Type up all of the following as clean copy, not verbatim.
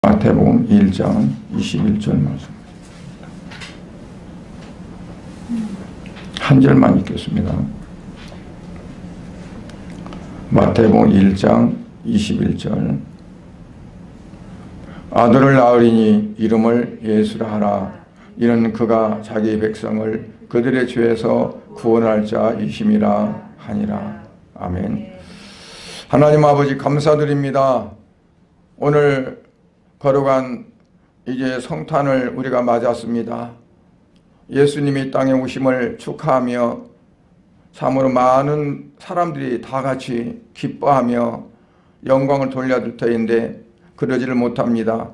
마태복음 1장 21절 말씀. 한 절만 읽겠습니다. 마태복음 1장 21절. 아들을 낳으리니 이름을 예수라 하라. 이는 그가 자기 백성을 그들의 죄에서 구원할 자이심이라 하니라. 아멘. 하나님 아버지 감사드립니다. 오늘 거룩한 이제 성탄을 우리가 맞았습니다. 예수님이 땅에 오심을 축하하며 참으로 많은 사람들이 다 같이 기뻐하며 영광을 돌려줄 터인데 그러지를 못합니다.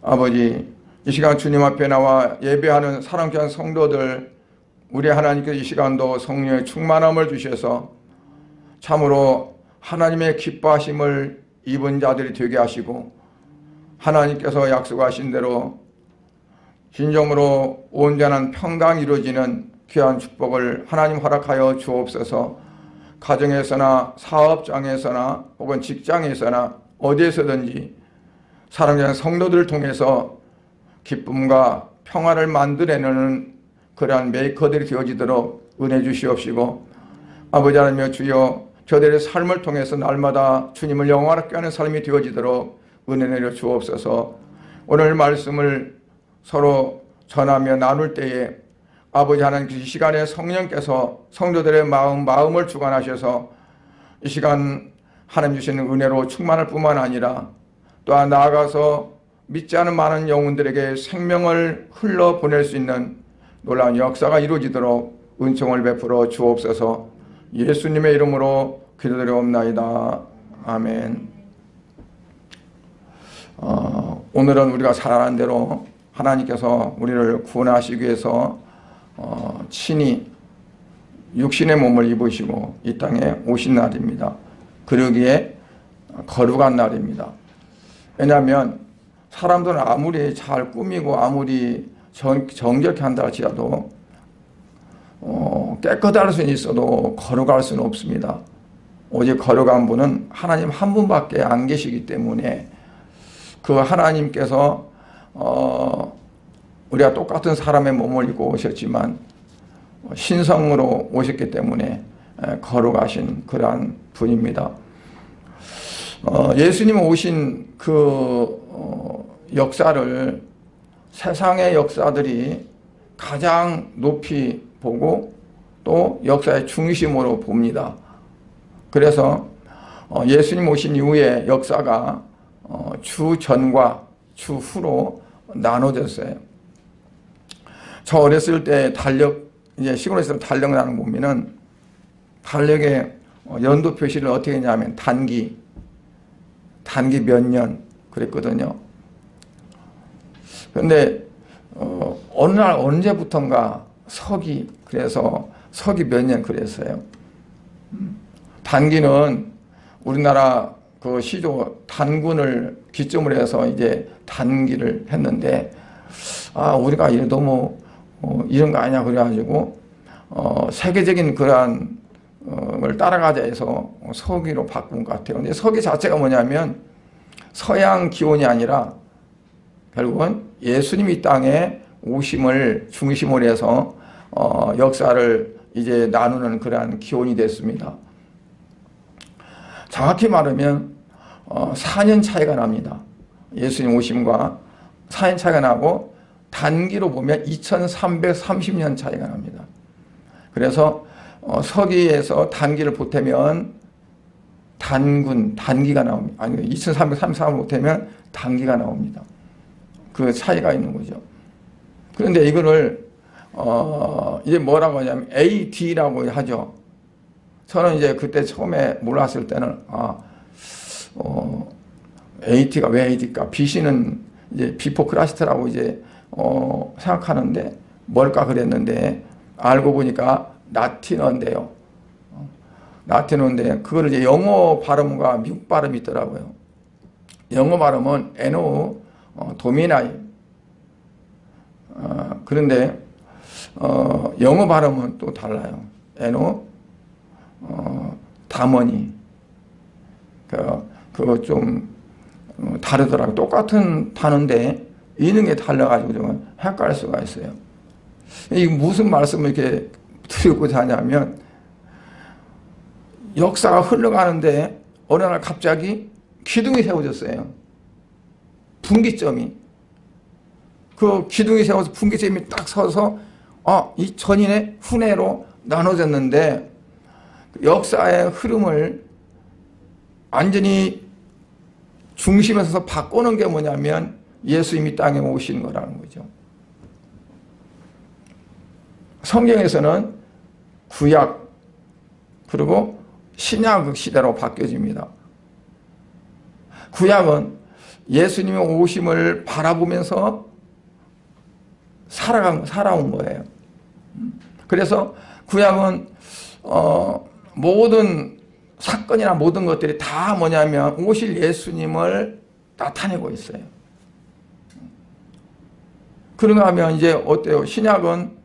아버지, 이 시간 주님 앞에 나와 예배하는 사랑하는 성도들, 우리 하나님께서 이 시간도 성령의 충만함을 주셔서 참으로 하나님의 기뻐하심을 입은 자들이 되게 하시고, 하나님께서 약속하신 대로 진정으로 온전한 평강이 이루어지는 귀한 축복을 하나님 허락하여 주옵소서. 가정에서나 사업장에서나 혹은 직장에서나 어디에서든지 사랑하는 성도들을 통해서 기쁨과 평화를 만들어내는 그러한 메이커들이 되어지도록 은혜 주시옵시고, 아버지 하나님 주여 저들의 삶을 통해서 날마다 주님을 영화롭게 하는 삶이 되어지도록 은혜 내려 주옵소서. 오늘 말씀을 서로 전하며 나눌 때에 아버지 하나님 이 시간에 성령께서 성도들의 마음을 주관하셔서 이 시간 하나님 주시는 은혜로 충만할 뿐만 아니라 또한 나아가서 믿지 않은 많은 영혼들에게 생명을 흘러보낼 수 있는 놀라운 역사가 이루어지도록 은총을 베풀어 주옵소서. 예수님의 이름으로 기도드리옵나이다. 아멘. 오늘은 우리가 잘 아는 대로 하나님께서 우리를 구원하시기 위해서 친히 육신의 몸을 입으시고 이 땅에 오신 날입니다. 그러기에 거룩한 날입니다. 왜냐하면 사람들은 아무리 잘 꾸미고 아무리 정결케 한다 할지라도 깨끗할 수는 있어도 거룩할 수는 없습니다. 오직 거룩한 분은 하나님 한 분밖에 안 계시기 때문에 그 하나님께서 우리가 똑같은 사람의 몸을 입고 오셨지만 신성으로 오셨기 때문에 거룩하신 그러한 분입니다. 예수님 오신 그 역사를 세상의 역사들이 가장 높이 보고 또 역사의 중심으로 봅니다. 그래서 예수님 오신 이후에 역사가 주 전과 주 후로 나눠졌어요. 저 어렸을 때 이제 시골에서 달력 나는 거 보면은 달력의 연도 표시를 어떻게 했냐면 단기 몇 년 그랬거든요. 그런데 어느 날 언제부턴가 서기, 그래서 서기 몇 년 그랬어요. 단기는 우리나라 그 시조 단군을 기점으로 해서 이제 단기를 했는데, 우리가 이래 너무 이런 거 아니야 그래가지고 세계적인 그러한 걸 따라가자 해서 서기로 바꾼 것 같아요. 근데 서기 자체가 뭐냐면 서양 기원이 아니라 결국은 예수님이 땅에 오심을 중심으로 해서 역사를 이제 나누는 그러한 기원이 됐습니다. 정확히 말하면 4년 차이가 납니다. 예수님 오심과 4년 차이가 나고 단기로 보면 2330년 차이가 납니다. 그래서 서기에서 단기를 보태면 단기가 나옵니다. 아니 2333을 보태면 단기가 나옵니다. 그 차이가 있는 거죠. 그런데 이거를 이제 뭐라고 하냐면 AD라고 하죠. 저는 이제 그때 처음에 몰랐을 때는 AT가 왜 AT일까? BC는 이제 비포 크라이스트라고 이제 생각하는데 뭘까 그랬는데 알고 보니까 라틴어인데요. 라틴어인데 그거를 이제 영어 발음과 미국 발음이 있더라고요. 영어 발음은 에노 도미나이. 그런데 영어 발음은 또 달라요. 에노 다머니. 그거 좀 다르더라고요. 똑같은 단어인데 있는 게 달라가지고 좀 헷갈릴 수가 있어요. 이게 무슨 말씀을 이렇게 드리고자 하냐면, 역사가 흘러가는데 어느 날 갑자기 기둥이 세워졌어요. 분기점이. 그 기둥이 세워서 분기점이 딱 서서 이 전인의 후내로 나눠졌는데, 역사의 흐름을 완전히 중심에서 바꾸는 게 뭐냐면 예수님이 땅에 오신 거라는 거죠. 성경에서는 구약 그리고 신약 시대로 바뀌어집니다. 구약은 예수님의 오심을 바라보면서 살아온 거예요. 그래서 구약은 모든 사건이나 모든 것들이 다 뭐냐면 오실 예수님을 나타내고 있어요. 그런가 하면 이제 어때요? 신약은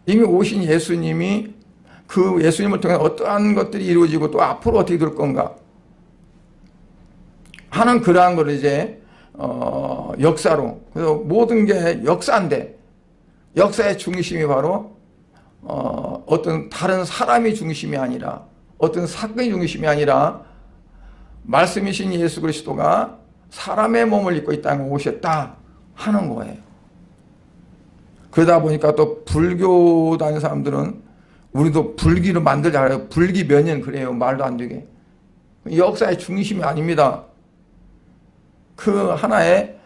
이미 오신 예수님이 그 예수님을 통해 어떠한 것들이 이루어지고 또 앞으로 어떻게 될 건가 하는 그러한 걸 이제 역사로, 그래서 모든 게 역사인데 역사의 중심이 바로 어떤 다른 사람이 중심이 아니라, 어떤 사건이 중심이 아니라 말씀이신 예수 그리스도가 사람의 몸을 입고 이 땅에 오셨다 하는 거예요. 그러다 보니까 또 불교 다니는 사람들은 우리도 불기를 만들자 그래요. 불기 몇 년 그래요. 말도 안 되게. 역사의 중심이 아닙니다. 그 하나의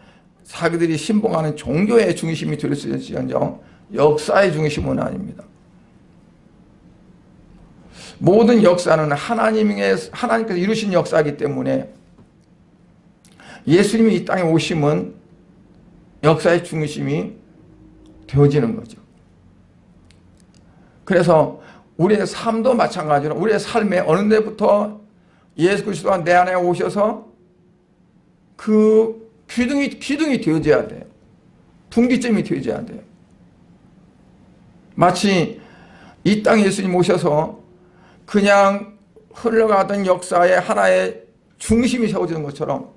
자기들이 신봉하는 종교의 중심이 될 수 있을지언정 역사의 중심은 아닙니다. 모든 역사는 하나님께서 이루신 역사이기 때문에 예수님이 이 땅에 오심은 역사의 중심이 되어지는 거죠. 그래서 우리의 삶도 마찬가지로 우리의 삶에 어느 때부터 예수 그리스도가 내 안에 오셔서 그 기둥이 되어져야 돼요. 분기점이 되어져야 돼요. 마치 이 땅에 예수님 오셔서 그냥 흘러가던 역사의 하나의 중심이 세워지는 것처럼,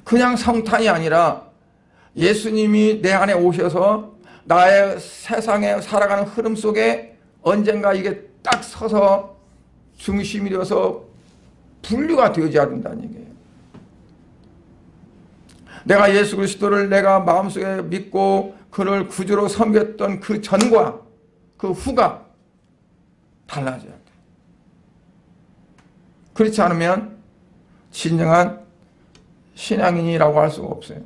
그냥 성탄이 아니라 예수님이 내 안에 오셔서 나의 세상에 살아가는 흐름 속에 언젠가 이게 딱 서서 중심이 되어서 분류가 되어져야 된다는 얘기예요. 내가 예수 그리스도를 내가 마음속에 믿고 그를 구주로 섬겼던 그 전과 그 후가 달라져야 돼. 그렇지 않으면 진정한 신앙인이라고 할 수가 없어요.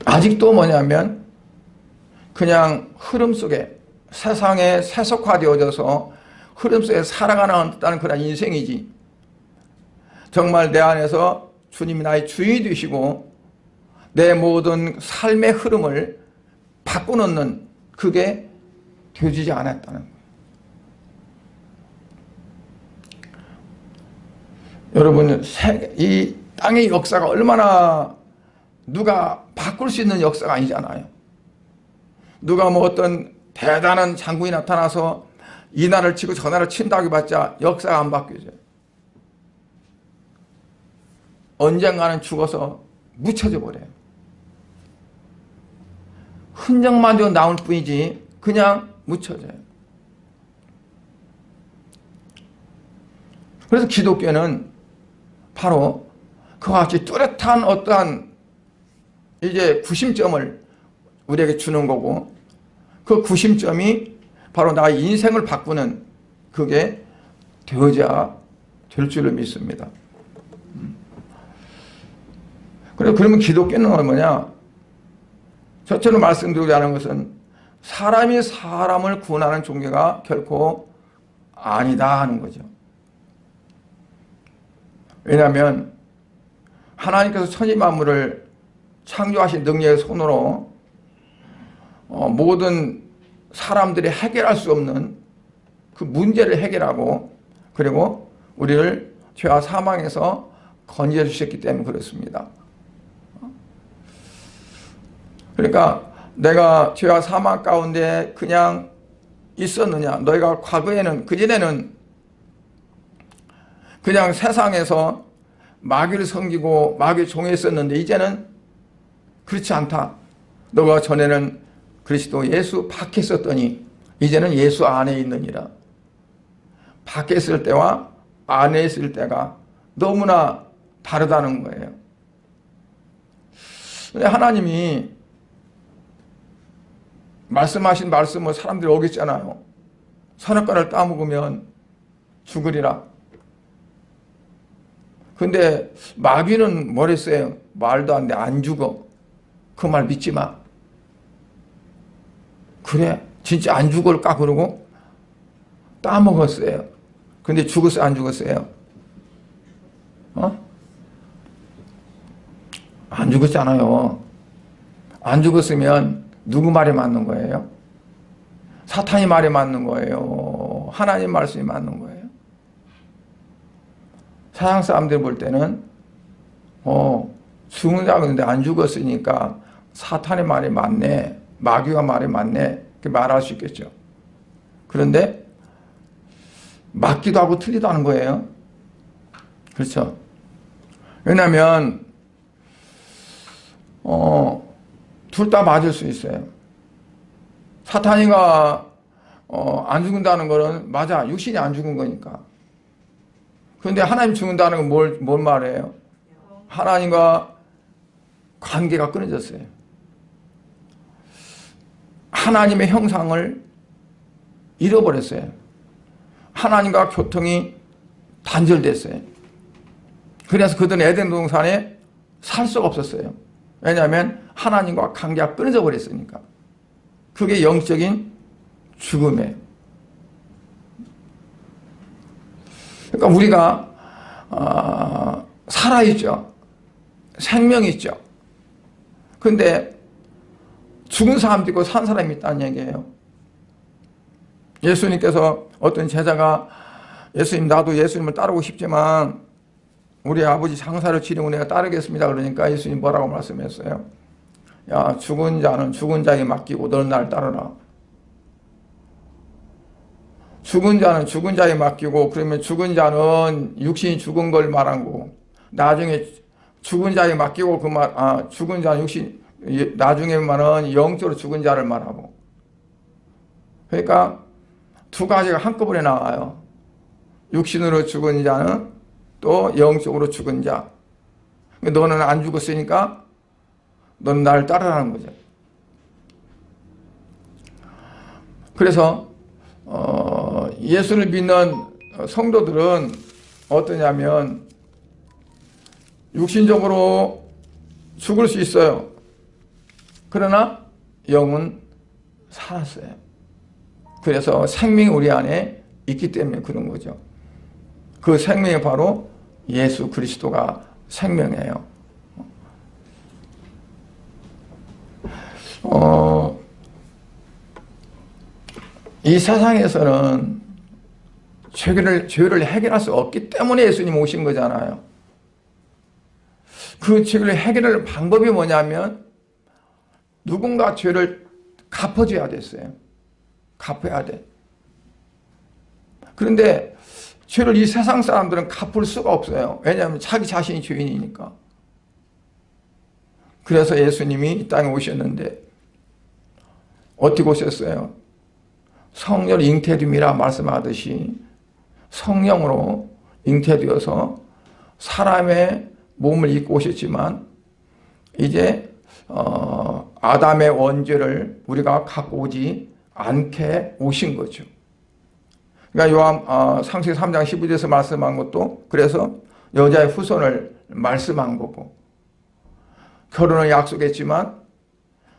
아직도 뭐냐면 그냥 흐름 속에 세상에 세속화되어져서 흐름 속에 살아가는 그런 인생이지, 정말 내 안에서 주님이 나의 주인이 되시고 내 모든 삶의 흐름을 바꿔놓는 그게 되어지지 않았다는 거예요. 여러분, 이 땅의 역사가 얼마나 누가 바꿀 수 있는 역사가 아니잖아요. 누가 뭐 어떤 대단한 장군이 나타나서 이 나라를 치고 저 나라를 친다고 해봤자 역사가 안 바뀌어져요. 언젠가는 죽어서 묻혀져 버려요. 흔적만 좀 나올 뿐이지 그냥 묻혀져요. 그래서 기독교는 바로 그와 같이 뚜렷한 어떠한 이제 구심점을 우리에게 주는 거고, 그 구심점이 바로 나의 인생을 바꾸는 그게 되어져야 될 줄을 믿습니다. 그러면 기독교는 뭐냐? 저처럼 말씀드리고자 하는 것은 사람이 사람을 구원하는 종교가 결코 아니다 하는 거죠. 왜냐하면 하나님께서 천지 만물을 창조하신 능력의 손으로 모든 사람들이 해결할 수 없는 그 문제를 해결하고, 그리고 우리를 죄와 사망에서 건져 주셨기 때문에 그렇습니다. 그러니까 내가 죄와 사망 가운데 그냥 있었느냐? 너희가 과거에는, 그전에는 그냥 세상에서 마귀를 섬기고 마귀의 종했었는데 이제는 그렇지 않다. 너가 전에는 그리스도 예수 밖에 있었더니 이제는 예수 안에 있느니라. 밖에 있을 때와 안에 있을 때가 너무나 다르다는 거예요. 근데 하나님이 말씀하신 말씀을 사람들이 어겼잖아요. 선악과를 따먹으면 죽으리라. 근데 마귀는 뭐랬어요? 말도 안 돼. 안 죽어. 그 말 믿지 마. 그래? 진짜 안 죽을까? 그러고 따먹었어요. 근데 죽었어요? 안 죽었어요? 안 죽었잖아요. 안 죽었으면 누구 말이 맞는 거예요? 사탄이 말이 맞는 거예요? 하나님 말씀이 맞는 거예요? 세상 사람들 볼 때는 죽은 자가 있는데 안 죽었으니까 사탄의 말이 맞네, 마귀가 말이 맞네, 이렇게 말할 수 있겠죠. 그런데 맞기도 하고 틀리도 하는 거예요. 그렇죠? 왜냐하면 둘 다 맞을 수 있어요. 사탄이가 안 죽는다는 거는 맞아, 육신이 안 죽은 거니까. 그런데 하나님 죽는다는 건 뭘 말해요? 하나님과 관계가 끊어졌어요. 하나님의 형상을 잃어버렸어요. 하나님과 교통이 단절됐어요. 그래서 그들은 에덴 동산에 살 수가 없었어요. 왜냐하면 하나님과 관계가 끊어져 버렸으니까. 그게 영적인 죽음이에요. 그러니까 우리가 살아있죠. 생명이 있죠. 그런데 죽은 사람도 있고 산 사람이 있다는 얘기예요. 예수님께서 어떤 제자가 예수님, 나도 예수님을 따르고 싶지만 우리 아버지 장사를 치르고 내가 따르겠습니다. 그러니까 예수님 뭐라고 말씀했어요? 야, 죽은 자는 죽은 자에게 맡기고 너는 날 따르라. 죽은 자는 죽은 자에게 맡기고, 그러면 죽은 자는 육신이 죽은 걸 말한 거고, 나중에 죽은 자에게 맡기고 죽은 자는 육신, 나중에 말은 영적으로 죽은 자를 말하고. 그러니까 두 가지가 한꺼번에 나와요. 육신으로 죽은 자는 또 영적으로 죽은 자. 너는 안 죽었으니까 넌 날 따르라는 거죠. 그래서 예수를 믿는 성도들은 어떠냐면 육신적으로 죽을 수 있어요. 그러나 영은 살았어요. 그래서 생명이 우리 안에 있기 때문에 그런 거죠. 그 생명이 바로 예수 그리스도가 생명이에요. 이 세상에서는 죄를 해결할 수 없기 때문에 예수님 오신 거잖아요. 그 죄를 해결할 방법이 뭐냐면 누군가 죄를 갚아줘야 됐어요. 갚아야 돼. 그런데 죄를 이 세상 사람들은 갚을 수가 없어요. 왜냐하면 자기 자신이 죄인이니까. 그래서 예수님이 이 땅에 오셨는데 어떻게 오셨어요? 성령 잉태됨이라 말씀하듯이 성령으로 잉태되어서 사람의 몸을 입고 오셨지만 이제 아담의 원죄를 우리가 갖고 오지 않게 오신 거죠. 그러니까 창세기 3장 12절에서 말씀한 것도 그래서 여자의 후손을 말씀한 거고, 결혼을 약속했지만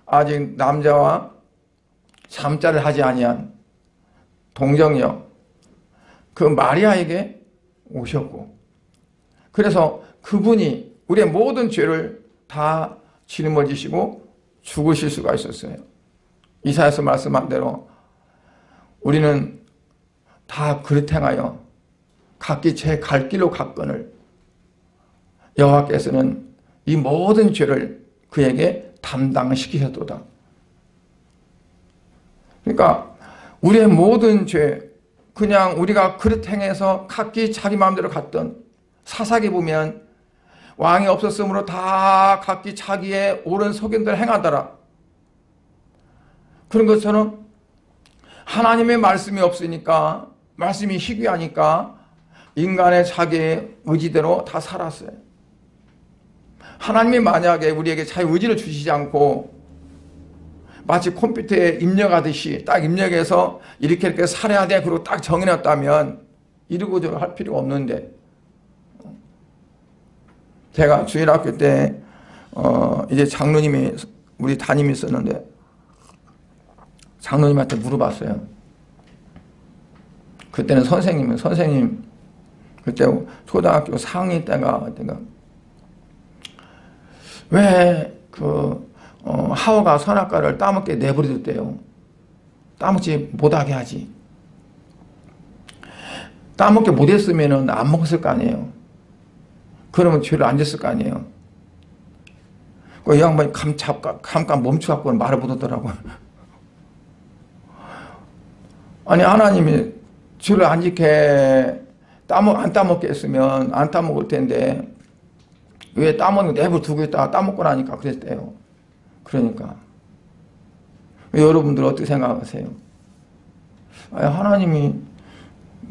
아직 남자와 잠자를 하지 아니한 동정녀 그 마리아에게 오셨고, 그래서 그분이 우리의 모든 죄를 다 짊어지시고 죽으실 수가 있었어요. 이사야서 말씀한 대로 우리는 다 그릇 행하여 각기 제 갈 길로 갔거늘 여호와께서는 이 모든 죄를 그에게 담당시키셨도다. 그러니까 우리의 모든 죄, 그냥 우리가 그릇 행해서 각기 자기 마음대로 갔던, 사사기 보면 왕이 없었으므로 다 각기 자기의 옳은 소견대로 행하더라. 그런 것처럼 하나님의 말씀이 없으니까, 말씀이 희귀하니까 인간의 자기의 의지대로 다 살았어요. 하나님이 만약에 우리에게 자유의지를 주시지 않고 마치 컴퓨터에 입력하듯이 딱 입력해서 이렇게 살아야 돼 그리고 딱 정해놨다면 이러고저러고 할 필요가 없는데, 제가 주일학교 때 이제 장로님이 우리 담임이 있었는데 장로님한테 물어봤어요. 그때는 선생님 그때 초등학교 4학년 때가 왜 하와가 선악과를 따먹게 내버려뒀대요. 따먹지 못하게 하지. 따먹게 못했으면 안 먹었을 거 아니에요. 그러면 죄를 안 졌을 거 아니에요. 이 양반이 잠깐 멈춰갖고 말을 못하더라고요. 아니 하나님이 죄를 안 지게 안 따먹게 했으면 안 따먹을 텐데 왜 따먹는 거 내버려두고 있다가 따먹고 나니까 그랬대요. 그러니까 여러분들 어떻게 생각하세요? 아니, 하나님이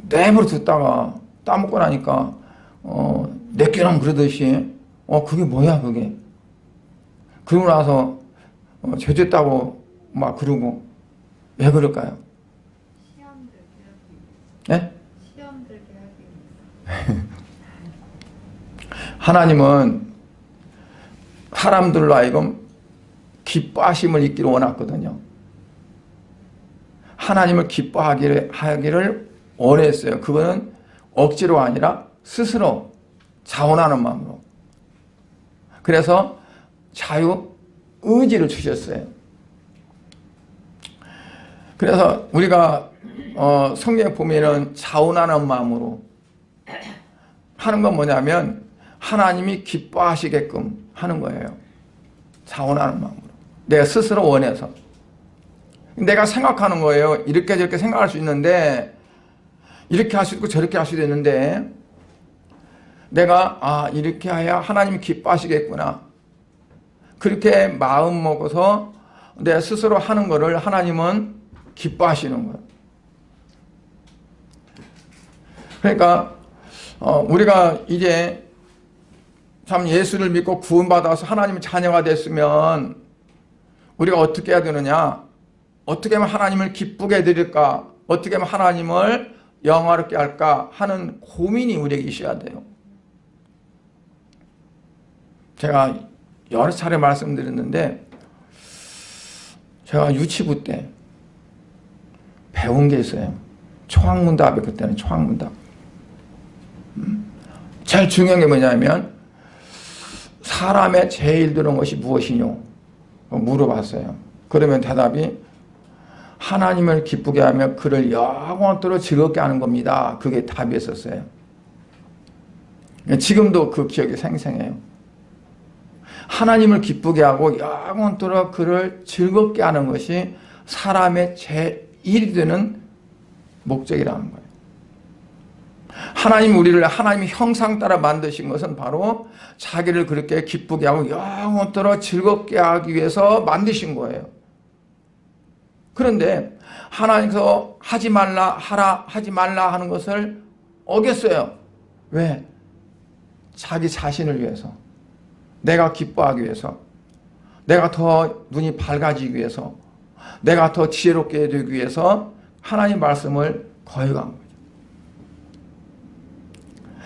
내버려뒀다가 따먹고 나니까 내게는 그러듯이 그게 뭐야 그게. 그러고 나서 죄졌다고 막 그러고 왜 그럴까요? 네? 하나님은 사람들로 하여금 기뻐하심을 잊기를 원했거든요. 하나님을 기뻐하기를 원했어요. 그거는 억지로 아니라 스스로 자원하는 마음으로. 그래서 자유의지를 주셨어요. 그래서 우리가 성경에 보면은 자원하는 마음으로 하는 건 뭐냐면 하나님이 기뻐하시게끔 하는 거예요. 자원하는 마음으로. 내가 스스로 원해서. 내가 생각하는 거예요. 이렇게 저렇게 생각할 수 있는데 이렇게 할 수 있고 저렇게 할 수도 있는데 내가 이렇게 해야 하나님이 기뻐하시겠구나. 그렇게 마음 먹어서 내 스스로 하는 거를 하나님은 기뻐하시는 거예요. 그러니까 우리가 이제 참 예수를 믿고 구원받아서 하나님의 자녀가 됐으면 우리가 어떻게 해야 되느냐, 어떻게 하면 하나님을 기쁘게 해드릴까, 어떻게 하면 하나님을 영화롭게 할까 하는 고민이 우리에게 있어야 돼요. 제가 여러 차례 말씀드렸는데 제가 유치부 때 배운 게 있어요. 초학문답에 그때는 초학문답. 제일 중요한 게 뭐냐면 사람의 제일 드는 것이 무엇이뇨? 물어봤어요. 그러면 대답이 하나님을 기쁘게 하며 그를 영원토록 즐겁게 하는 겁니다. 그게 답이었었어요. 지금도 그 기억이 생생해요. 하나님을 기쁘게 하고 영원토록 그를 즐겁게 하는 것이 사람의 제일이 되는 목적이라는 거예요. 하나님 우리를 하나님의 형상 따라 만드신 것은 바로 자기를 그렇게 기쁘게 하고 영원토록 즐겁게 하기 위해서 만드신 거예요. 그런데 하나님께서 하지 말라 하라 하지 말라 하는 것을 어겼어요. 왜? 자기 자신을 위해서, 내가 기뻐하기 위해서, 내가 더 눈이 밝아지기 위해서, 내가 더 지혜롭게 되기 위해서 하나님 말씀을 거역한 거죠.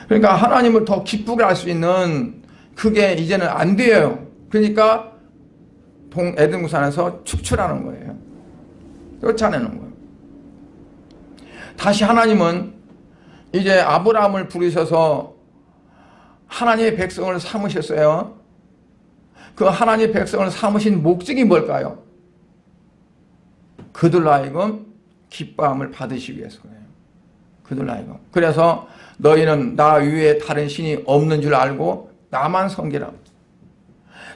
그러니까 하나님을 더 기쁘게 할 수 있는 그게 이제는 안 돼요. 그러니까 에덴동산에서 축출하는 거예요. 쫓아내는 거예요. 다시 하나님은 이제 아브라함을 부르셔서 하나님의 백성을 삼으셨어요. 그 하나님의 백성을 삼으신 목적이 뭘까요? 그들로 하여금 기뻐함을 받으시기 위해서예요. 그들로 하여금. 그래서 너희는 나 위에 다른 신이 없는 줄 알고 나만 섬기라.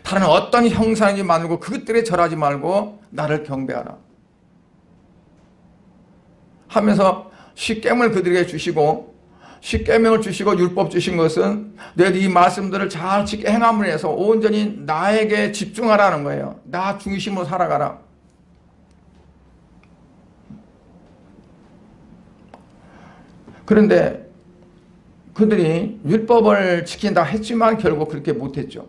다른 어떤 형상인지 만들고 그것들에 절하지 말고 나를 경배하라. 하면서 십계명을 그들에게 주시고, 십계명을 주시고 율법 주신 것은 너희들이 이 말씀들을 잘 지켜 행함으로 해서 온전히 나에게 집중하라는 거예요. 나 중심으로 살아가라. 그런데 그들이 율법을 지킨다 했지만 결국 그렇게 못했죠.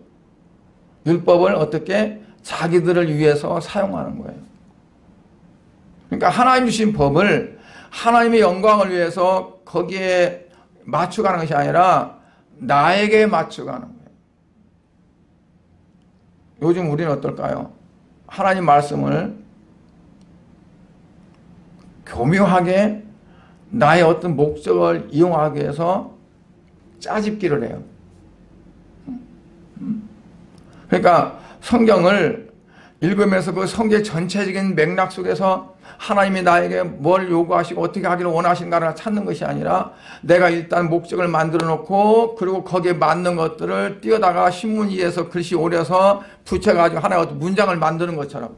율법을 어떻게 자기들을 위해서 사용하는 거예요. 그러니까 하나님 주신 법을 하나님의 영광을 위해서 거기에 맞춰가는 것이 아니라 나에게 맞춰가는 거예요. 요즘 우리는 어떨까요? 하나님 말씀을 교묘하게 나의 어떤 목적을 이용하기 위해서 짜집기를 해요. 그러니까 성경을 읽으면서 그 성경의 전체적인 맥락 속에서 하나님이 나에게 뭘 요구하시고 어떻게 하기를 원하시는가를 찾는 것이 아니라 내가 일단 목적을 만들어 놓고 그리고 거기에 맞는 것들을 띄어다가 신문지에서 글씨 오려서 붙여가지고 하나의 어떤 문장을 만드는 것처럼,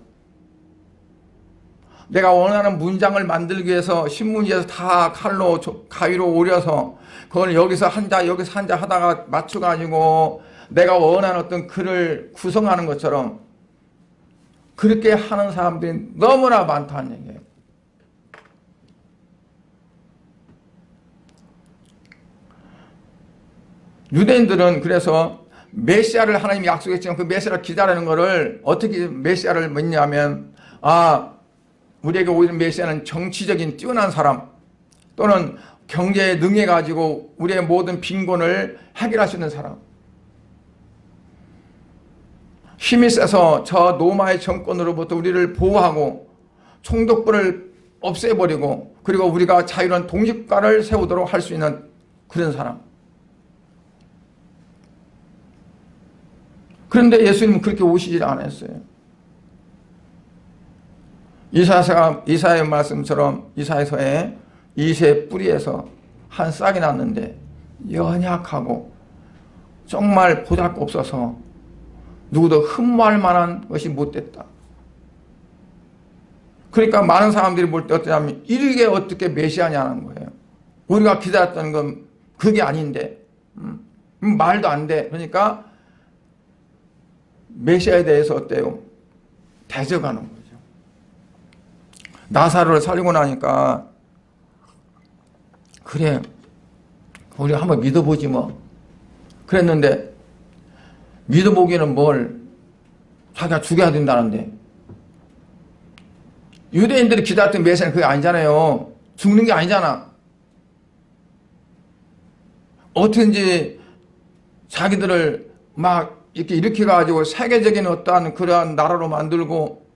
내가 원하는 문장을 만들기 위해서 신문지에서 다 칼로 가위로 오려서 그걸 여기서 한자 여기서 한자 하다가 맞춰가지고 내가 원하는 어떤 글을 구성하는 것처럼 그렇게 하는 사람들이 너무나 많다는 얘기예요. 유대인들은 그래서 메시아를 하나님이 약속했지만 그 메시아를 기다리는 것을 어떻게 메시아를 믿냐면, 우리에게 오히려 메시아는 정치적인 뛰어난 사람 또는 경제에 능해가지고 우리의 모든 빈곤을 해결할 수 있는 사람, 힘이 세서 저 로마의 정권으로부터 우리를 보호하고 총독부를 없애버리고 그리고 우리가 자유로운 독립국가를 세우도록 할 수 있는 그런 사람. 그런데 예수님은 그렇게 오시질 않았어요. 이사야의 말씀처럼 이사야서에 이새 뿌리에서 한 싹이 났는데 연약하고 정말 보잘것없어서 누구도 흠모할 만한 것이 못됐다. 그러니까 많은 사람들이 볼 때 어떠냐면 이게 어떻게 메시아냐는 거예요. 우리가 기다렸던 건 그게 아닌데 말도 안 돼. 그러니까 메시아에 대해서 어때요? 대적하는 거죠. 나사로를 살리고 나니까 그래 우리 한번 믿어보지 뭐 그랬는데, 믿어보기는 뭘 자기가 죽여야 된다는데, 유대인들이 기다렸던 메시아는 그게 아니잖아요. 죽는 게 아니잖아. 어떻게든지 자기들을 막 이렇게 일으켜가지고 세계적인 어떠한 그러한 나라로 만들고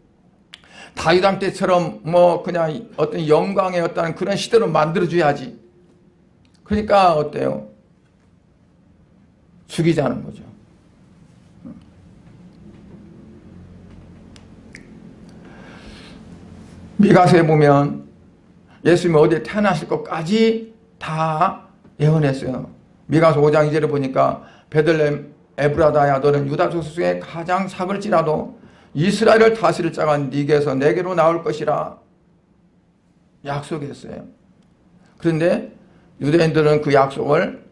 다윗 왕 때처럼 뭐 그냥 어떤 영광의 어떠한 그런 시대로 만들어줘야지. 그러니까 어때요? 죽이자는 거죠. 미가서에 보면 예수님이 어디에 태어나실 것까지 다 예언했어요. 미가서 5장 2절에 보니까 베들레헴 에브라다야 너는 유다 족속 중에 가장 작을지라도 이스라엘을 다스릴 자가 네게서 내게로 나올 것이라 약속했어요. 그런데 유대인들은 그 약속을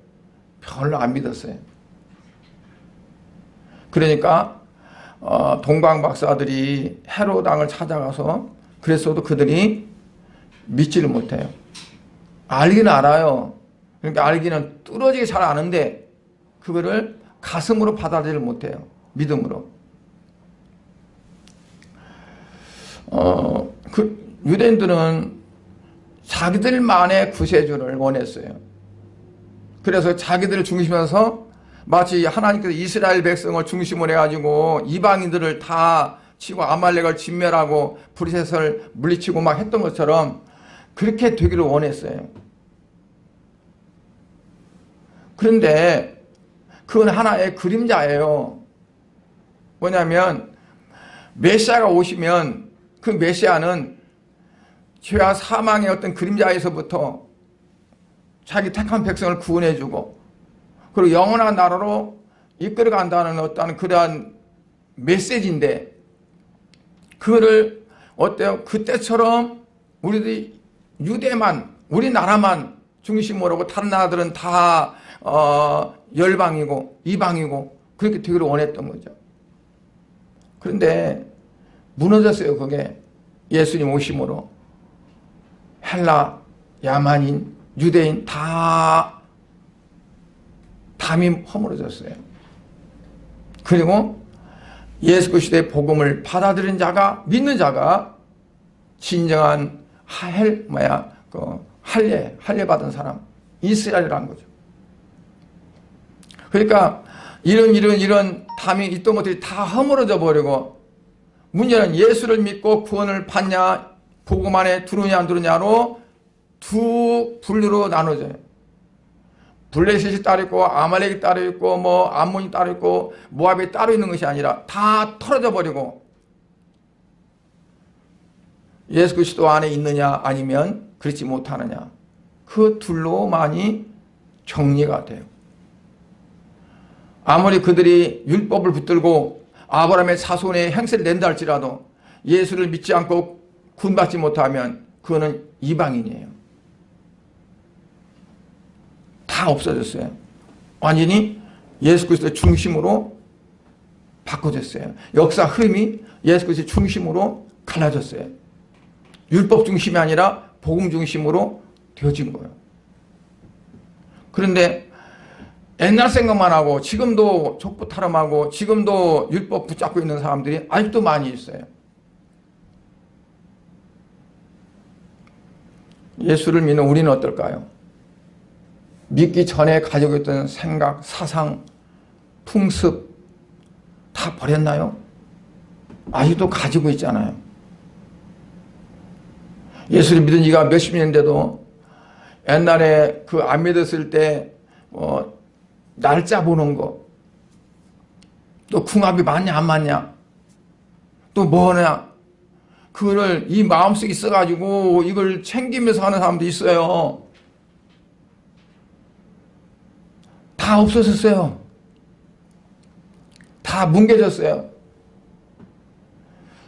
별로 안 믿었어요. 그러니까 동방 박사들이 헤롯 왕을 찾아가서 그랬어도 그들이 믿지를 못해요. 알기는 알아요. 그러니까 알기는 뚫어지게 잘 아는데 그거를 가슴으로 받아들이지 못해요. 믿음으로. 그 유대인들은 자기들만의 구세주를 원했어요. 그래서 자기들을 중심에서 마치 하나님께서 이스라엘 백성을 중심으로 해가지고 이방인들을 다 치고 아말렉을 진멸하고 브리셋을 물리치고 막 했던 것처럼 그렇게 되기를 원했어요. 그런데 그건 하나의 그림자예요. 뭐냐면 메시아가 오시면 그 메시아는 죄와 사망의 어떤 그림자에서부터 자기 택한 백성을 구원해주고 그리고 영원한 나라로 이끌어간다는 어떤 그러한 메시지인데, 그거를 어때요? 그때처럼 우리들이 유대만, 우리나라만 중심으로 하고 다른 나라들은 다 열방이고 이방이고 그렇게 되기를 원했던 거죠. 그런데 무너졌어요. 그게 예수님 오심으로. 헬라, 야만인, 유대인 다 담이 허물어졌어요. 그리고 예수 그리스도의 복음을 받아들인 자가, 믿는 자가 진정한 할례 받은 사람, 이스라엘이라는 거죠. 그러니까 이런 담이 있던 것들이 다 허물어져 버리고, 문제는 예수를 믿고 구원을 받냐, 복음 안에 들어오냐 안 들어오냐로 두 분류로 나눠져요. 블레셋이 따로 있고 아말렉이 따로 있고 뭐 암몬이 따로 있고 모압이 따로 있는 것이 아니라 다 털어져 버리고, 예수 그리스도 안에 있느냐 아니면 그렇지 못하느냐, 그 둘로만이 정리가 돼요. 아무리 그들이 율법을 붙들고 아브라함의 자손의 행세를 낸다 할지라도 예수를 믿지 않고 구원받지 못하면 그거는 이방인이에요. 다 없어졌어요. 완전히 예수 그리스도 중심으로 바꿔졌어요. 역사 흐름이 예수 그리스도 중심으로 갈라졌어요. 율법 중심이 아니라 복음 중심으로 되어진 거예요. 그런데 옛날 생각만 하고 지금도 족보 타령하고 지금도 율법 붙잡고 있는 사람들이 아직도 많이 있어요. 예수를 믿는 우리는 어떨까요? 믿기 전에 가지고 있던 생각, 사상, 풍습 다 버렸나요? 아직도 가지고 있잖아요. 예수를 믿은 지가 몇십 년인데도 옛날에 그 안 믿었을 때 날짜 보는 거, 또 궁합이 맞냐 안 맞냐, 또 뭐냐, 그거를 이 마음속에 있어가지고 이걸 챙기면서 하는 사람도 있어요. 다 없어졌어요. 다 뭉개졌어요.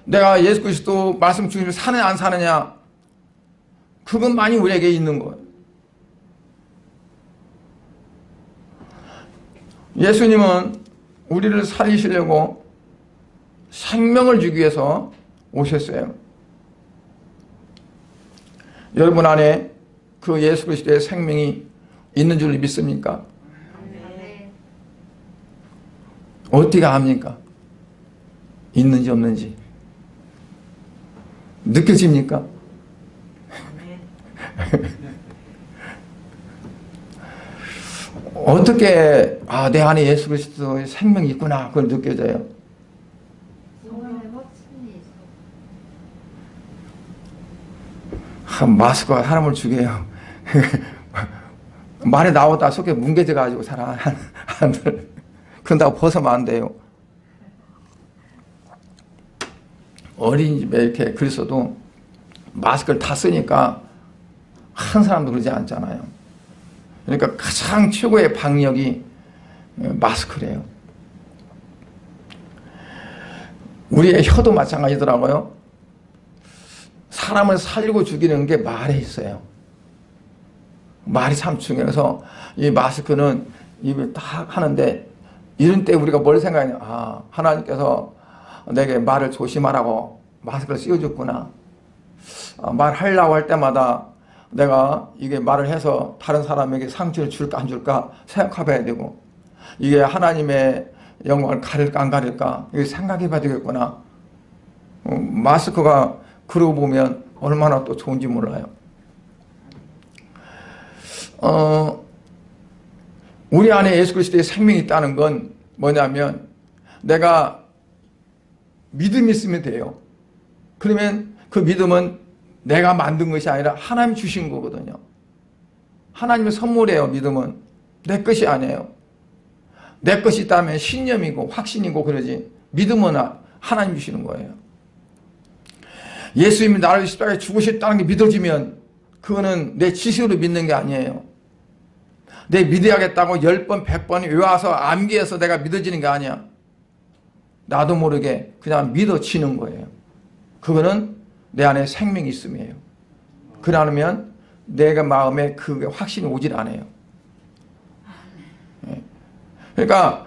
내가 예수 그리스도 말씀 중심에 사느냐 안 사느냐, 그것만이 우리에게 있는 거예요. 예수님은 우리를 살리시려고 생명을 주기 위해서 오셨어요. 여러분 안에 그 예수 그리스도의 생명이 있는 줄 믿습니까? 네. 어떻게 압니까? 있는지 없는지 느껴집니까? 네. 어떻게 내 안에 예수 그리스도의 생명이 있구나 그걸 느껴져요? 마스크가 사람을 죽여요. 말에 나오다 속에 뭉개져가지고 사람 한들 그런다고 벗으면 안 돼요. 어린이집에 이렇게 그랬어도 마스크를 다 쓰니까 한 사람도 그러지 않잖아요. 그러니까 가장 최고의 방역이 마스크래요. 우리의 혀도 마찬가지더라고요. 사람을 살리고 죽이는 게 말에 있어요. 말이 참 중요해서 이 마스크는 입을 딱 하는데, 이런 때 우리가 뭘 생각하냐, 하나님께서 내게 말을 조심하라고 마스크를 씌워줬구나. 말하려고 할 때마다 내가 이게 말을 해서 다른 사람에게 상처를 줄까 안 줄까 생각해봐야 되고, 이게 하나님의 영광을 가릴까 안 가릴까 이거 생각해봐야 되겠구나. 마스크가 그러고 보면 얼마나 또 좋은지 몰라요. 우리 안에 예수 그리스도의 생명이 있다는 건 뭐냐면, 내가 믿음이 있으면 돼요. 그러면 그 믿음은 내가 만든 것이 아니라 하나님 주신 거거든요. 하나님의 선물이에요. 믿음은 내 것이 아니에요. 내 것이 있다면 신념이고 확신이고 그러지, 믿음은 하나님 주시는 거예요. 예수님이 나를 십자가에 죽으셨다는 게 믿어지면 그거는 내 지식으로 믿는 게 아니에요. 내 믿어야겠다고 10번 100번 외워서 암기해서 내가 믿어지는 게 아니야. 나도 모르게 그냥 믿어지는 거예요. 그거는 내 안에 생명이 있음이에요. 그러면 내가 마음에 그 확신이 오질 않아요. 그러니까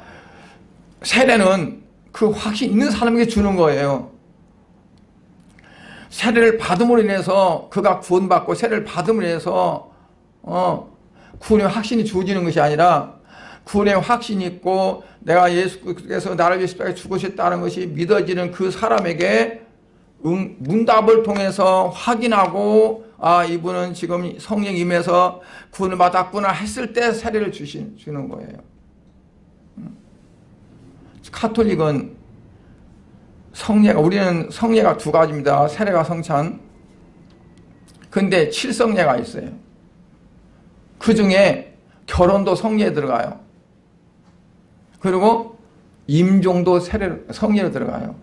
세례는 그 확신 있는 사람에게 주는 거예요. 세례를 받음으로 인해서 그가 구원받고 세례를 받음으로 인해서 구원의 확신이 주어지는 것이 아니라 구원의 확신이 있고 내가 예수께서 나를 위해 십자가에 죽으셨다는 것이 믿어지는 그 사람에게 문답을 통해서 확인하고 이분은 지금 성령 임해서 구원을 받았구나 했을 때 세례를 주는 거예요. 카톨릭은 우리는 성례가 두 가지입니다. 세례가 성찬. 근데 7성례가 있어요. 그 중에 결혼도 성례에 들어가요. 그리고 임종도 성례로 들어가요.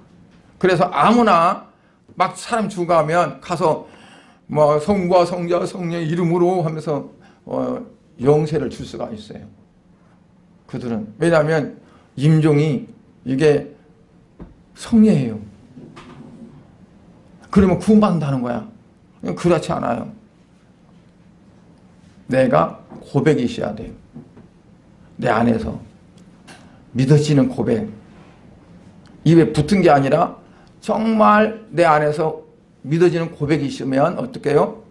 그래서 아무나 막 사람 죽어가면 가서 뭐 성부와 성자 성령의 이름으로 하면서 영세를 줄 수가 있어요. 그들은. 왜냐하면 임종이 이게 성례예요. 그러면 구원받는다는 거야. 그렇지 않아요. 내가 고백이 있어야 돼요. 내 안에서 믿어지는 고백. 입에 붙은 게 아니라 정말 내 안에서 믿어지는 고백이 있으면 어떻게 해요?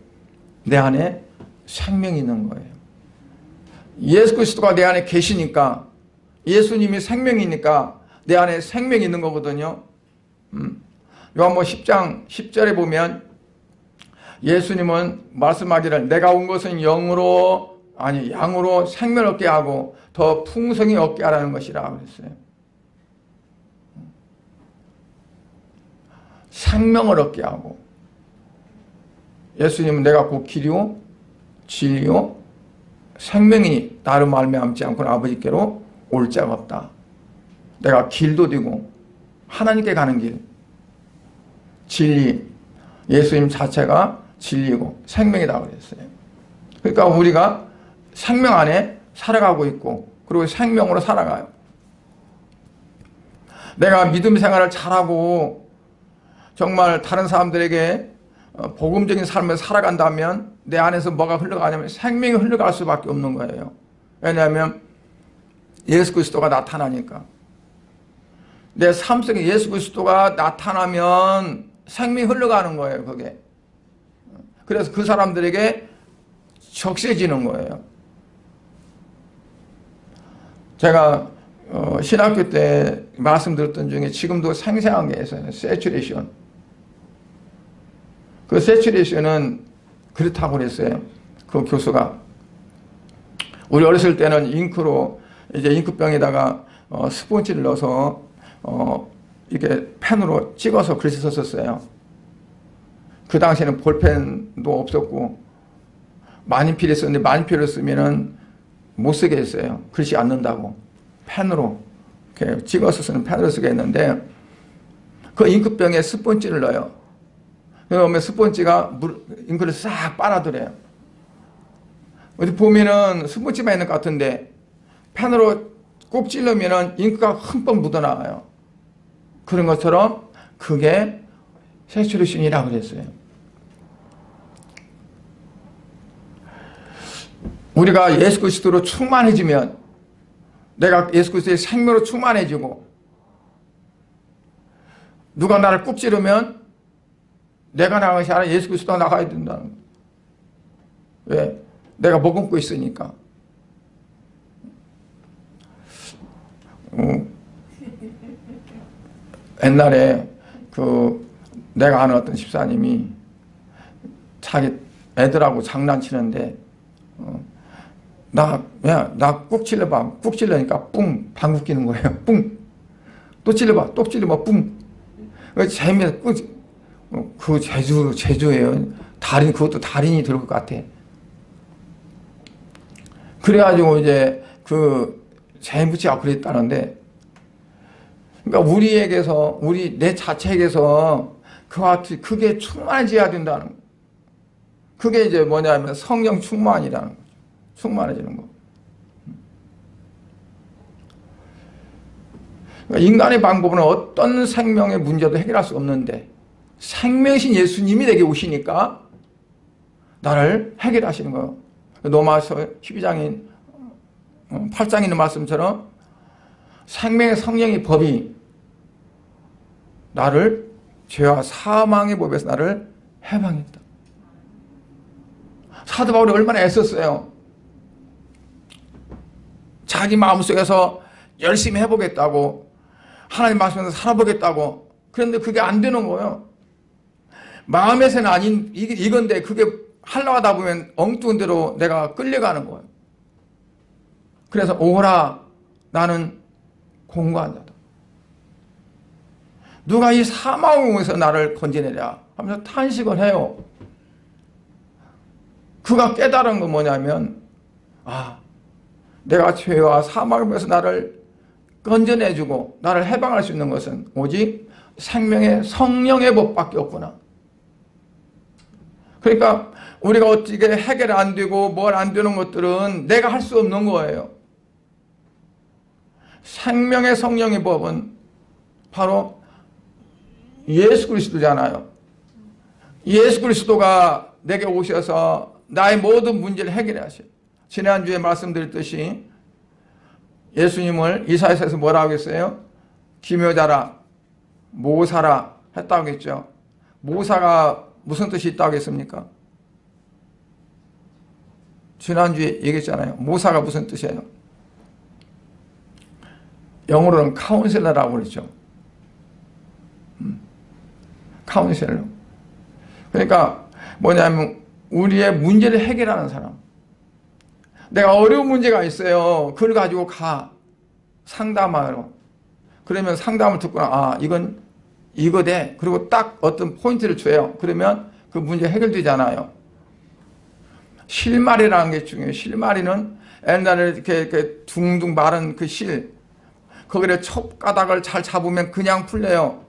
내 안에 생명이 있는 거예요. 예수 그리스도가 내 안에 계시니까, 예수님이 생명이니까 내 안에 생명이 있는 거거든요. 요한복음 10장 10절에 보면 예수님은 말씀하기를 내가 온 것은 양으로 생명을 얻게 하고 더 풍성히 얻게 하라는 것이라 그랬어요. 생명을 얻게 하고, 예수님은 내가 곧 길이요 진리요 생명이 나를 말미암지 않고는 아버지께로 올 자가 없다. 내가 길도 되고 하나님께 가는 길, 진리, 예수님 자체가 진리고 생명이다 그랬어요. 그러니까 우리가 생명 안에 살아가고 있고 그리고 생명으로 살아가요. 내가 믿음 생활을 잘하고 정말 다른 사람들에게 복음적인 삶을 살아간다면 내 안에서 뭐가 흘러가냐면 생명이 흘러갈 수밖에 없는 거예요. 왜냐하면 예수 그리스도가 나타나니까. 내 삶 속에 예수 그리스도가 나타나면 생명이 흘러가는 거예요. 그게. 그래서 그 사람들에게 적세지는 거예요. 제가 신학교 때 말씀드렸던 중에 지금도 생생한 게 있어요. 세츄레이션. 그 세츄레이션은 그렇다고 그랬어요. 그 교수가. 우리 어렸을 때는 잉크로 이제 잉크병에다가 스폰지를 넣어서 이렇게 펜으로 찍어서 글씨 썼었어요. 그 당시에는 볼펜도 없었고 만인필을 썼는데 만인필을 쓰면은 못 쓰게 했어요. 글씨 안 넣는다고. 펜으로 이렇게 찍어서 쓰는 펜으로 쓰게 했는데 그 잉크병에 스폰지를 넣어요. 그러면 스폰지가 잉크를 싹 빨아들여요. 어디 보면은 스폰지만 있는 것 같은데 펜으로 꼭 찔러면은 잉크가 흠뻑 묻어나와요. 그런 것처럼 그게 세츄레이션이라고 그랬어요. 우리가 예수 그리스도로 충만해지면, 내가 예수 그리스도의 생명으로 충만해지고, 누가 나를 꾹 찌르면 내가 나가는 것이 아니라 예수 그리스도가 나가야 된다는 거예요. 왜? 내가 머금고 있으니까. 옛날에 내가 아는 어떤 집사님이 자기 애들하고 장난치는데 나 꾹 찔러봐. 꾹 찔러니까 뿡 방귀 끼는 거예요. 뿡. 또 찔러봐. 또 찔러봐. 뿡. 재미에 그 제주예요. 그것도 달인이 될 것 같아. 그래가지고 이제 재무치가 그랬다는데, 그러니까 우리에게서, 내 자체에게서 그게 충만해져야 된다는 거. 그게 이제 뭐냐면 성령 충만이라는 거죠. 충만해지는 거. 그러니까 인간의 방법은 어떤 생명의 문제도 해결할 수 없는데 생명이신 예수님이 내게 오시니까 나를 해결하시는 거예요. 로마서 12장인 8장에 있는 말씀처럼 생명의 성령의 법이 나를 죄와 사망의 법에서 나를 해방했다. 사도 바울이 얼마나 애썼어요. 자기 마음속에서 열심히 해보겠다고, 하나님 말씀에서 살아보겠다고. 그런데 그게 안 되는 거예요. 마음에서는 아닌 이건데 그게 하려고 하다 보면 엉뚱한 대로 내가 끌려가는 거예요. 그래서 오라, 나는 공고한 자다. 누가 이 사망에서 나를 건져내랴 하면서 탄식을 해요. 그가 깨달은 건 뭐냐면, 내가 죄와 사망에서 나를 건져내주고 나를 해방할 수 있는 것은 오직 생명의 성령의 법밖에 없구나. 그러니까 우리가 어떻게 해결 안 되고 뭘 안 되는 것들은 내가 할 수 없는 거예요. 생명의 성령의 법은 바로 예수 그리스도잖아요. 예수 그리스도가 내게 오셔서 나의 모든 문제를 해결해 하셔요. 지난주에 말씀드렸듯이 예수님을 이사야서에서 뭐라고 했어요? 기묘자라, 모사라 했다고 했죠. 모사가 무슨 뜻이 있다고 했습니까? 지난주에 얘기했잖아요. 모사가 무슨 뜻이에요? 영어로는 카운셀러라고 그러죠. 카운셀러. 그러니까 뭐냐면 우리의 문제를 해결하는 사람. 내가 어려운 문제가 있어요. 그걸 가지고 가. 상담하러. 그러면 상담을 듣거나 이건 이거대. 그리고 딱 어떤 포인트를 줘요. 그러면 그 문제 해결되잖아요. 실마리라는 게 중요해요. 실마리는 옛날에 이렇게 둥둥 마른 그 실. 거기에 첩가닥을 잘 잡으면 그냥 풀려요.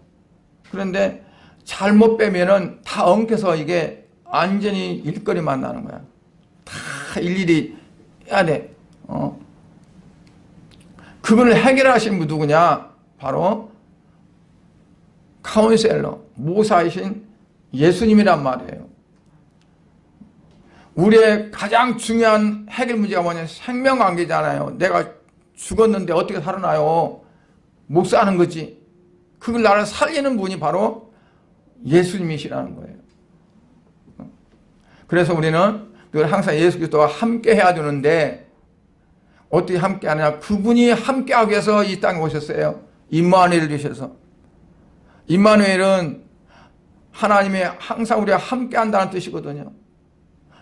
그런데 잘못 빼면은 다 엉켜서 이게 완전히 일거리만 나는 거야. 다 일일이 해야 돼. 그걸 해결하시는 분 누구냐? 바로 카운셀러, 모사이신 예수님이란 말이에요. 우리의 가장 중요한 해결 문제가 뭐냐면 생명관계잖아요. 내가 죽었는데 어떻게 살아나요? 못 사는 거지. 그걸 나를 살리는 분이 바로 예수님이시라는 거예요. 그래서 우리는 늘 항상 예수 그리스도와 함께 해야 되는데 어떻게 함께 하느냐? 그분이 함께 하기 위해서 이 땅에 오셨어요. 임마누엘을 주셔서. 임마누엘은 하나님이 항상 우리와 함께 한다는 뜻이거든요.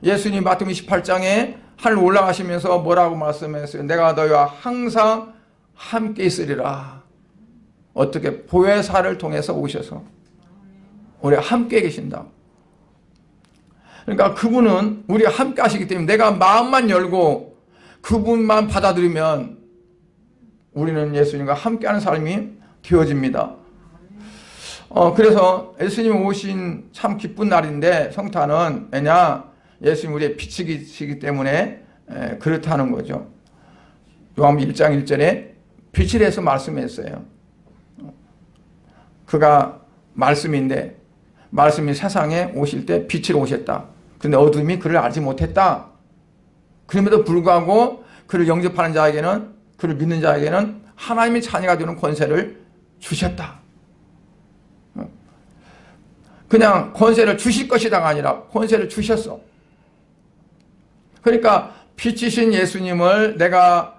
예수님 마태복음 28장에 하늘 올라가시면서 뭐라고 말씀했어요? 내가 너희와 항상 함께 있으리라. 어떻게? 보혜사를 통해서 오셔서 우리와 함께 계신다. 그러니까 그분은 우리가 함께 하시기 때문에 내가 마음만 열고 그분만 받아들이면 우리는 예수님과 함께하는 사람이 되어집니다. 그래서 예수님 오신 참 기쁜 날인데 성탄은 왜냐? 예수님 우리의 빛이시기 때문에 그렇다는 거죠. 요한복음 1장 1절에 빛을 해서 말씀했어요. 그가 말씀인데 말씀이 세상에 오실 때 빛으로 오셨다. 그런데 어둠이 그를 알지 못했다. 그럼에도 불구하고 그를 영접하는 자에게는, 그를 믿는 자에게는 하나님의 자녀가 되는 권세를 주셨다. 그냥 권세를 주실 것이다가 아니라 권세를 주셨어. 그러니까 빛이신 예수님을 내가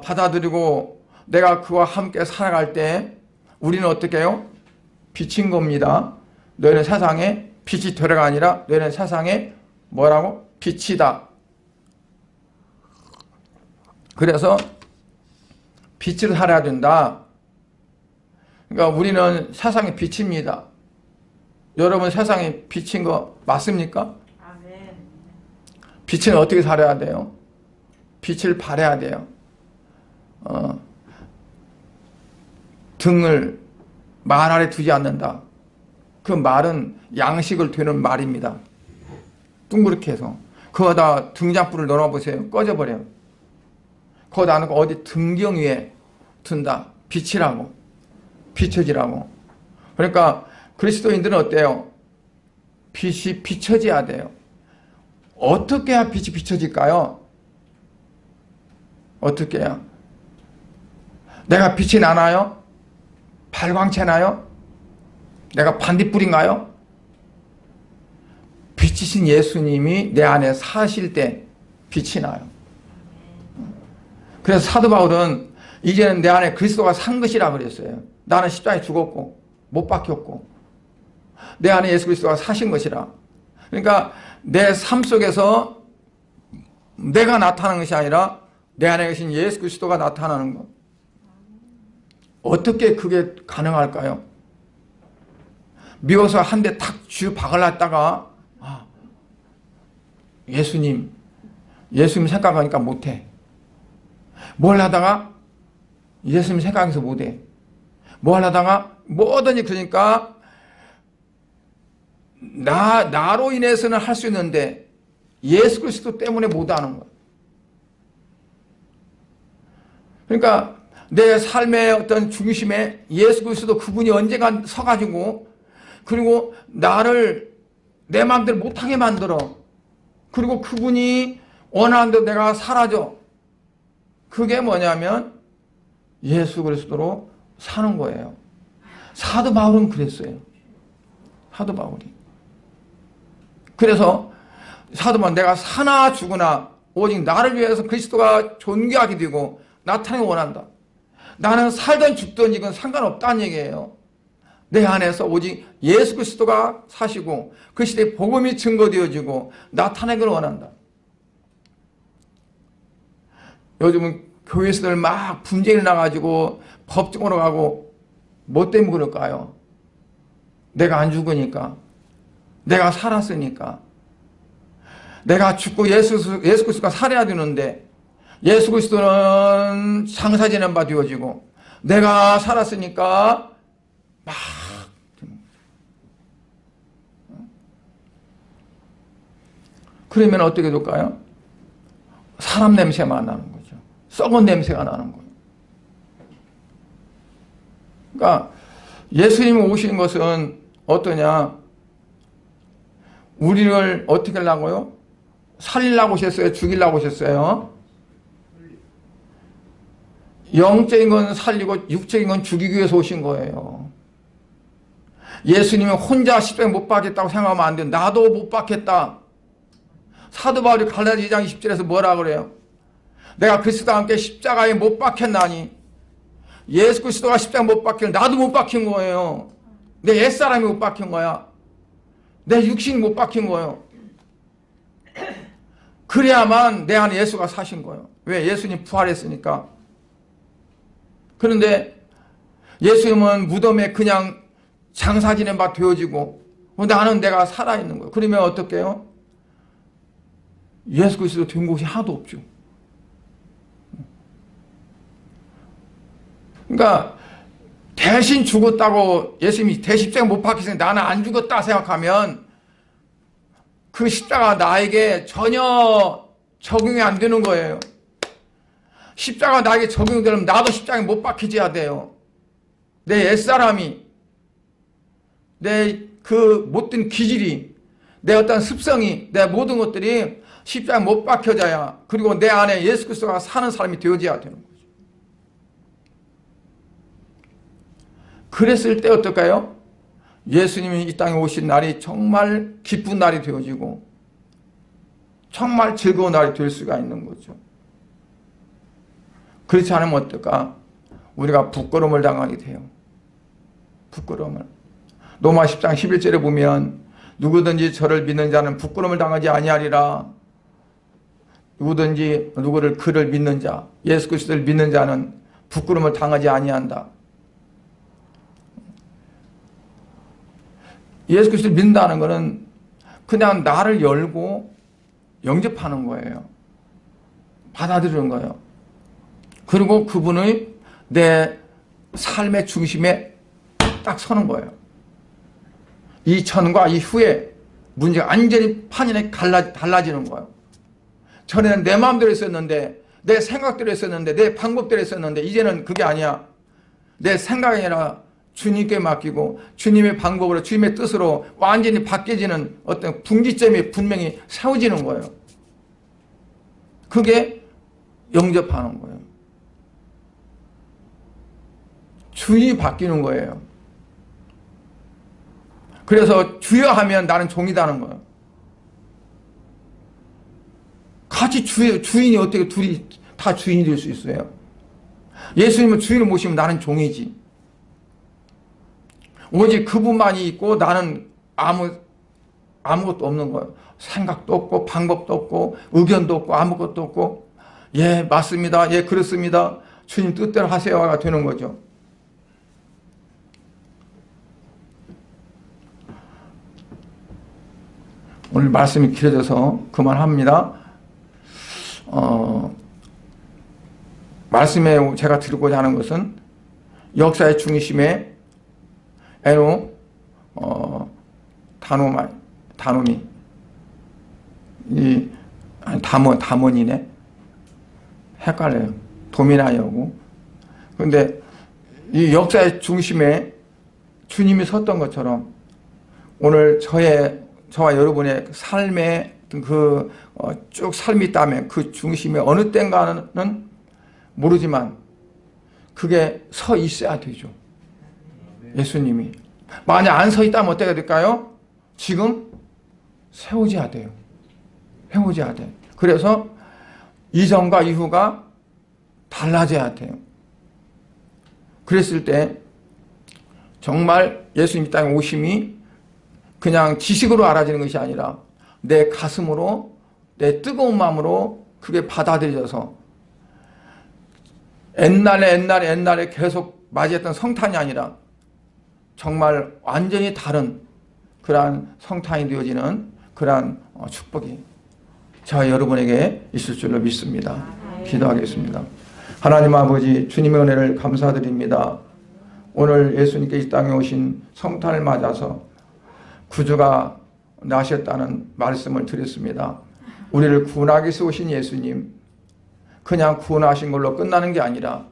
받아들이고 내가 그와 함께 살아갈 때 우리는 어떻게 해요? 빛인 겁니다. 너희는 세상에 빛이 되려가 아니라 너희는 세상에 뭐라고? 빛이다. 그래서 빛을 살아야 된다. 그러니까 우리는 세상의 빛입니다. 여러분 세상에 빛인 거 맞습니까? 아멘. 빛은 어떻게 살아야 돼요? 빛을 발해야 돼요. 등을 말 아래 두지 않는다. 그 말은 양식을 되는 말입니다. 둥그렇게 해서 거기다 등잔불을 넣어보세요. 꺼져버려요. 거기다 놓고 어디 등경 위에 둔다. 빛이라고. 비춰지라고. 그러니까 그리스도인들은 어때요? 빛이 비춰져야 돼요. 어떻게 해야 빛이 비춰질까요? 어떻게 해야? 내가 빛이 나나요? 발광체나요? 내가 반딧불인가요? 빛이신 예수님이 내 안에 사실 때 빛이 나요. 그래서 사도 바울은 이제는 내 안에 그리스도가 산 것이라 그랬어요. 나는 십자가에 죽었고 못 박혔고 내 안에 예수 그리스도가 사신 것이라. 그러니까 내 삶 속에서 내가 나타나는 것이 아니라 내 안에 계신 예수 그리스도가 나타나는 것. 어떻게 그게 가능할까요? 미워서 한 대 탁 쥐어 박을놨다가 예수님 생각하니까 못해. 뭘 하다가 예수님 생각해서 못해. 뭘 하다가 뭐든지 그러니까 나로 인해서는 할 수 있는데 예수 그리스도 때문에 못하는 거야. 그러니까 내 삶의 어떤 중심에 예수 그리스도 그분이 언젠가 서가지고 그리고 나를 내 마음대로 못하게 만들어. 그리고 그분이 원하는 대로 내가 사라져. 그게 뭐냐면 예수 그리스도로 사는 거예요. 사도 바울은 그랬어요. 사도 바울이. 그래서 사도 바울은 내가 사나 죽으나 오직 나를 위해서 그리스도가 존귀하게 되고 나타나기 원한다. 나는 살든 죽든 이건 상관없다는 얘기예요. 내 안에서 오직 예수 그리스도가 사시고 그 시대에 복음이 증거되어지고 나타나기를 원한다. 요즘은 교회에서들 막 분쟁이 나가지고 법정으로 가고 뭐 때문에 그럴까요? 내가 안 죽으니까. 내가 살았으니까. 내가 죽고 예수 그리스도가 살아야 되는데 예수 그리스도는 장사지는 바 되어지고 내가 살았으니까 막 그러면 어떻게 될까요? 사람 냄새만 나는 거죠. 썩은 냄새가 나는 거예요. 그러니까 예수님이 오신 것은 어떠냐? 우리를 어떻게 하려고요? 살리려고 오셨어요? 죽이려고 오셨어요? 영적인 건 살리고 육적인 건 죽이기 위해서 오신 거예요. 예수님이 혼자 십자가에 못 박혔다고 생각하면 안 돼요. 나도 못 박혔다. 사도 바울이 갈라디아 2장 20절에서 뭐라 그래요? 내가 그리스도와 함께 십자가에 못 박혔나니 예수 그리스도가 십자가에 못 박혔는데 나도 못 박힌 거예요. 내 옛사람이 못 박힌 거야. 내 육신이 못 박힌 거예요. 그래야만 내 안에 예수가 사신 거예요. 왜? 예수님 부활했으니까. 그런데 예수님은 무덤에 그냥 장사 지낸 바 되어지고 나는 내가 살아있는 거예요. 그러면 어떻게 해요? 예수 그리스도 된 곳이 하나도 없죠. 그러니까 대신 죽었다고 예수님이 대십자가 못 박히서 나는 안 죽었다 생각하면 그 십자가 나에게 전혀 적용이 안 되는 거예요. 십자가 나에게 적용되려면 나도 십자가에 못 박히져야 돼요. 내 옛사람이, 내 그 못된 기질이, 내 어떤 습성이, 내 모든 것들이 십자가에 못 박혀져야, 그리고 내 안에 예수 그리스도가 사는 사람이 되어져야 되는 거죠. 그랬을 때 어떨까요? 예수님이 이 땅에 오신 날이 정말 기쁜 날이 되어지고 정말 즐거운 날이 될 수가 있는 거죠. 그렇지 않으면 어떨까? 우리가 부끄러움을 당하게 돼요. 부끄러움을. 로마 10장 11절에 보면 누구든지 저를 믿는 자는 부끄러움을 당하지 아니하리라. 누구든지 누구를 그를 믿는 자, 예수 그리스도를 믿는 자는 부끄러움을 당하지 아니한다. 예수 그리스도를 믿는다는 것은 그냥 나를 열고 영접하는 거예요. 받아들이는 거예요. 그리고 그분의 내 삶의 중심에 딱 서는 거예요. 이전과 이후에 문제가 완전히 판이 달라지는 거예요. 전에는 내 마음대로 했었는데, 내 생각대로 했었는데, 내 방법대로 했었는데 이제는 그게 아니야. 내 생각이 아니라 주님께 맡기고 주님의 방법으로 주님의 뜻으로 완전히 바뀌어지는 어떤 분기점이 분명히 세워지는 거예요. 그게 영접하는 거예요. 주인이 바뀌는 거예요. 그래서 주여 하면 나는 종이다는 거예요. 같이 주인이 어떻게 둘이 다 주인이 될 수 있어요? 예수님은 주인을 모시면 나는 종이지. 오직 그분만이 있고 나는 아무것도 없는 거예요. 생각도 없고 방법도 없고 의견도 없고 아무것도 없고 예 맞습니다. 예 그렇습니다. 주님 뜻대로 하세요가 되는 거죠. 오늘 말씀이 길어져서 그만합니다. 말씀에 제가 드리고자 하는 것은 역사의 중심에 에노 다노미 이 다몬이네. 헷갈려요. 도미나이하고. 그런데 이 역사의 중심에 주님이 섰던 것처럼 오늘 저와 여러분의 삶의 쭉 삶이 있다면 그 중심에 어느 땐가는 모르지만 그게 서 있어야 되죠. 예수님이. 만약 안 서 있다면 어떻게 될까요? 지금 세워져야 돼요. 세워져야 돼요. 그래서 이전과 이후가 달라져야 돼요. 그랬을 때 정말 예수님 이 땅에 오심이 그냥 지식으로 알아지는 것이 아니라 내 가슴으로 내 뜨거운 마음으로 그게 받아들여져서 옛날에 계속 맞이했던 성탄이 아니라 정말 완전히 다른 그러한 성탄이 되어지는 그러한 축복이 저와 여러분에게 있을 줄로 믿습니다. 기도하겠습니다. 하나님 아버지 주님의 은혜를 감사드립니다. 오늘 예수님께 이 땅에 오신 성탄을 맞아서 구주가 나셨다는 말씀을 드렸습니다. 우리를 구원하기 위해서 오신 예수님, 그냥 구원하신 걸로 끝나는 게 아니라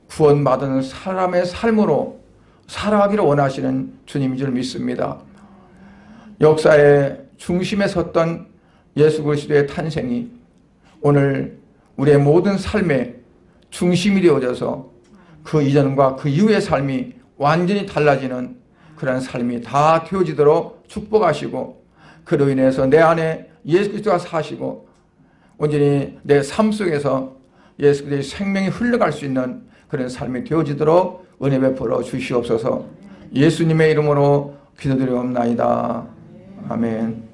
구원받은 사람의 삶으로 살아가기를 원하시는 주님인 줄 믿습니다. 역사의 중심에 섰던 예수 그리스도의 탄생이 오늘 우리의 모든 삶의 중심이 되어져서 그 이전과 그 이후의 삶이 완전히 달라지는 그런 삶이 다 되어지도록 축복하시고 그로 인해서 내 안에 예수 그리스도가 사시고 온전히 내 삶 속에서 예수 그리스도의 생명이 흘러갈 수 있는 그런 삶이 되어지도록 은혜 베풀어 주시옵소서. 예수님의 이름으로 기도드리옵나이다. 아멘.